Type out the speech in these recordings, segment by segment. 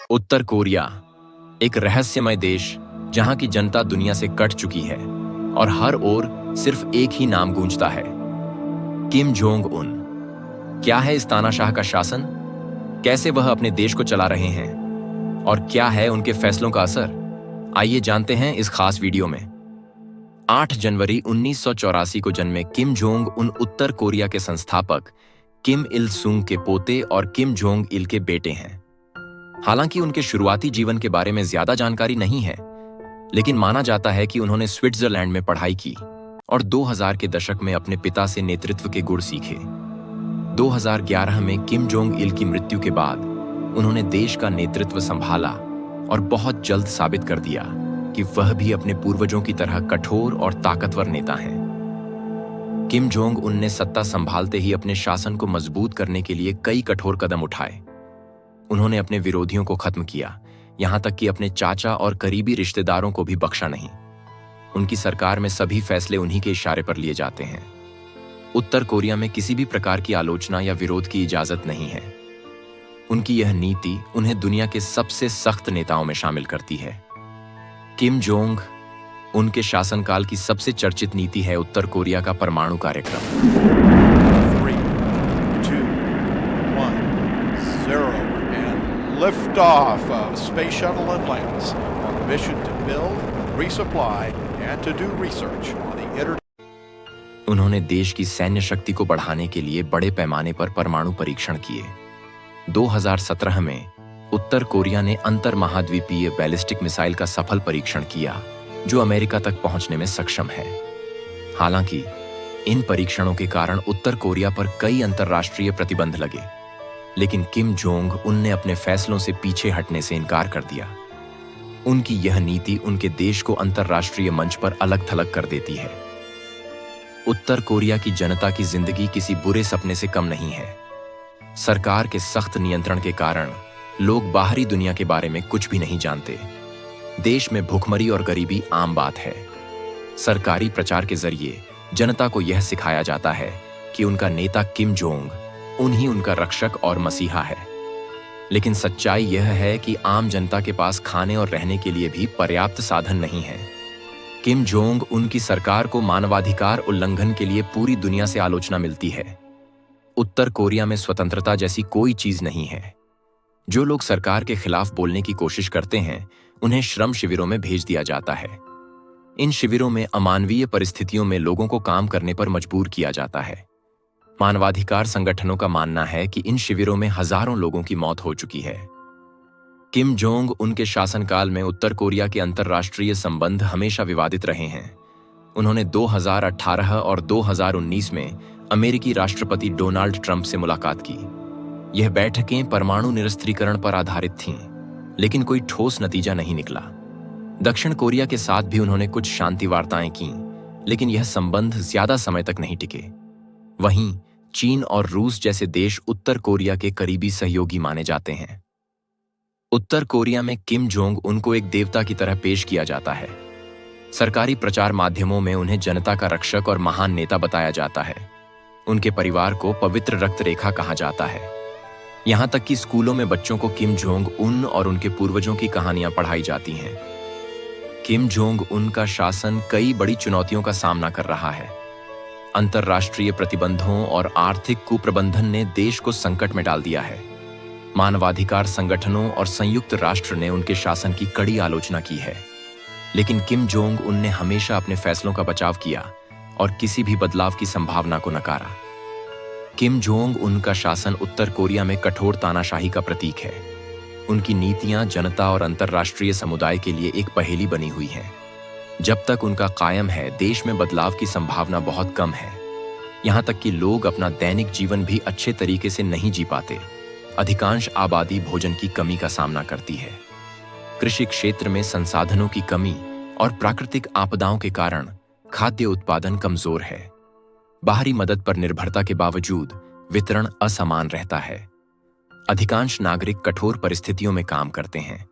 उत्तर Korea एक रहस्यमय देश जहां की जनता दुनिया से कट चुकी है और हर ओर सिर्फ एक ही नाम गूंजता है, किम जोंग उन। क्या है इस तानाशाह का शासन, कैसे वह अपने देश को चला रहे हैं और क्या है उनके फैसलों का असर? आइए जानते हैं इस खास वीडियो में। 8 जनवरी 1984 को जन्मे किम जोंग उन उत्तर कोरिया के संस्थापक किम इल सुंग के पोते और किम जोंग इल के बेटे हैं। हालांकि उनके शुरुआती जीवन के बारे में ज्यादा जानकारी नहीं है, लेकिन माना जाता है कि उन्होंने स्विट्जरलैंड में पढ़ाई की और 2000 के दशक में अपने पिता से नेतृत्व के गुण सीखे। 2011 में किम जोंग इल की मृत्यु के बाद उन्होंने देश का नेतृत्व संभाला और बहुत जल्द साबित कर दिया कि वह भी अपने पूर्वजों की तरह कठोर और ताकतवर नेता हैं। किम जोंग उन ने सत्ता संभालते ही अपने शासन को मजबूत करने के लिए कई कठोर कदम उठाए। उन्होंने अपने विरोधियों को खत्म किया, यहां तक कि अपने चाचा और करीबी रिश्तेदारों को भी बख्शा नहीं। उनकी सरकार में सभी फैसले उन्हीं के इशारे पर लिए जाते हैं। उत्तर कोरिया में किसी भी प्रकार की आलोचना या विरोध की इजाजत नहीं है। उनकी यह नीति उन्हें दुनिया के सबसे सख्त नेताओं में शामिल करती है। किम जोंग उनके शासनकाल की सबसे चर्चित नीति है उत्तर कोरिया का परमाणु कार्यक्रम। 3, 2, 1, 0 and liftoff of Space Shuttle Atlantis on a mission to build, resupply and to do research on the internet. उन्होंने देश की सैन्य शक्ति को बढ़ाने के लिए बड़े पैमाने पर परमाणु परीक्षण किए। 2017 में उत्तर कोरिया ने अंतर महाद्वीपीय बैलिस्टिक मिसाइल का सफल परीक्षण किया, जो अमेरिका तक पहुंचने में सक्षम है। हालांकि इन परीक्षणों के कारण उत्तर कोरिया पर कई अंतर्राष्ट्रीय प्रतिबंध लगे, लेकिन किम जोंग उनने अपने फैसलों से पीछे हटने से इनकार कर दिया। उनकी यह नीति उनके देश को अंतर्राष्ट्रीय मंच पर अलग थलग कर देती है। उत्तर कोरिया की जनता की जिंदगी किसी बुरे सपने से कम नहीं है। सरकार के सख्त नियंत्रण के कारण लोग बाहरी दुनिया के बारे में कुछ भी नहीं जानते। देश में भूखमरी और गरीबी आम बात है। सरकारी प्रचार के जरिए जनता को यह सिखाया जाता है कि उनका नेता किम जोंग उन्हीं उनका रक्षक और मसीहा है। लेकिन सच्चाई यह है कि आम जनता के पास खाने और रहने के लिए भी पर्याप्त साधन नहीं है। किम जोंग उनकी सरकार को मानवाधिकार उल्लंघन के लिए पूरी दुनिया से आलोचना मिलती है। उत्तर कोरिया में स्वतंत्रता जैसी कोई चीज नहीं है। जो लोग सरकार के खिलाफ बोलने की कोशिश करते हैं, उन्हें श्रम शिविरों में भेज दिया जाता है। इन शिविरों में अमानवीय परिस्थितियों में लोगों को काम करने पर मजबूर किया जाता है। मानवाधिकार संगठनों का मानना है कि इन शिविरों में हजारों लोगों की मौत हो चुकी है। किम जोंग उनके शासनकाल में उत्तर कोरिया के अंतर्राष्ट्रीय संबंध हमेशा विवादित रहे हैं। उन्होंने 2018 और 2019 में अमेरिकी राष्ट्रपति डोनाल्ड ट्रंप से मुलाकात की। यह बैठकें परमाणु निरस्त्रीकरण पर आधारित थीं, लेकिन कोई ठोस नतीजा नहीं निकला। दक्षिण कोरिया के साथ भी उन्होंने कुछ शांति वार्ताएं की, लेकिन यह संबंध ज्यादा समय तक नहीं टिके। वहीं चीन और रूस जैसे देश उत्तर कोरिया के करीबी सहयोगी माने जाते हैं। उत्तर कोरिया में किम जोंग उनको एक देवता की तरह पेश किया जाता है। सरकारी प्रचार माध्यमों में उन्हें जनता का रक्षक और महान नेता बताया जाता है। उनके परिवार को पवित्र रक्त रेखा कहा जाता है। यहां तक कि स्कूलों में बच्चों को किम जोंग उन और उनके पूर्वजों की कहानियां पढ़ाई जाती हैं। किम जोंग उन का शासन कई बड़ी चुनौतियों का सामना कर रहा है। अंतर्राष्ट्रीय प्रतिबंधों और आर्थिक कुप्रबंधन ने देश को संकट में डाल दिया है। मानवाधिकार संगठनों और संयुक्त राष्ट्र ने उनके शासन की कड़ी आलोचना की है, लेकिन किम जोंग उन ने हमेशा अपने फैसलों का बचाव किया और किसी भी बदलाव की संभावना को नकारा। किम जोंग उन का शासन उत्तर कोरिया में कठोर तानाशाही का प्रतीक है। उनकी नीतियां जनता और अंतर्राष्ट्रीय समुदाय के लिए एक पहेली बनी हुई हैं। जब तक उनका कायम है, देश में बदलाव की संभावना बहुत कम है। यहां तक कि लोग अपना दैनिक जीवन भी अच्छे तरीके से नहीं जी पाते। अधिकांश आबादी भोजन की कमी का सामना करती है। कृषि क्षेत्र में संसाधनों की कमी और प्राकृतिक आपदाओं के कारण खाद्य उत्पादन कमजोर है। बाहरी मदद पर निर्भरता के बावजूद वितरण असमान रहता है। अधिकांश नागरिक कठोर परिस्थितियों में काम करते हैं।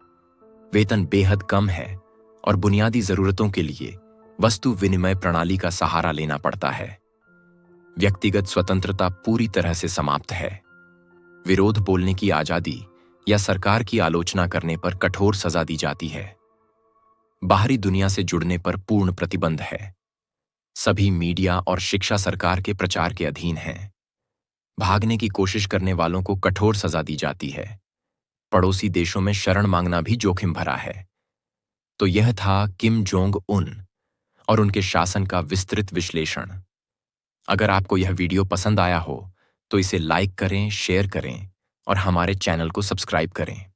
वेतन बेहद कम है और बुनियादी जरूरतों के लिए वस्तु विनिमय प्रणाली का सहारा लेना पड़ता है। व्यक्तिगत स्वतंत्रता पूरी तरह से समाप्त है। विरोध बोलने की आजादी या सरकार की आलोचना करने पर कठोर सजा दी जाती है। बाहरी दुनिया से जुड़ने पर पूर्ण प्रतिबंध है। सभी मीडिया और शिक्षा सरकार के प्रचार के अधीन हैं। भागने की कोशिश करने वालों को कठोर सजा दी जाती है। पड़ोसी देशों में शरण मांगना भी जोखिम भरा है। तो यह था किम जोंग उन और उनके शासन का विस्तृत विश्लेषण। अगर आपको यह वीडियो पसंद आया हो तो इसे लाइक करें, शेयर करें और हमारे चैनल को सब्सक्राइब करें।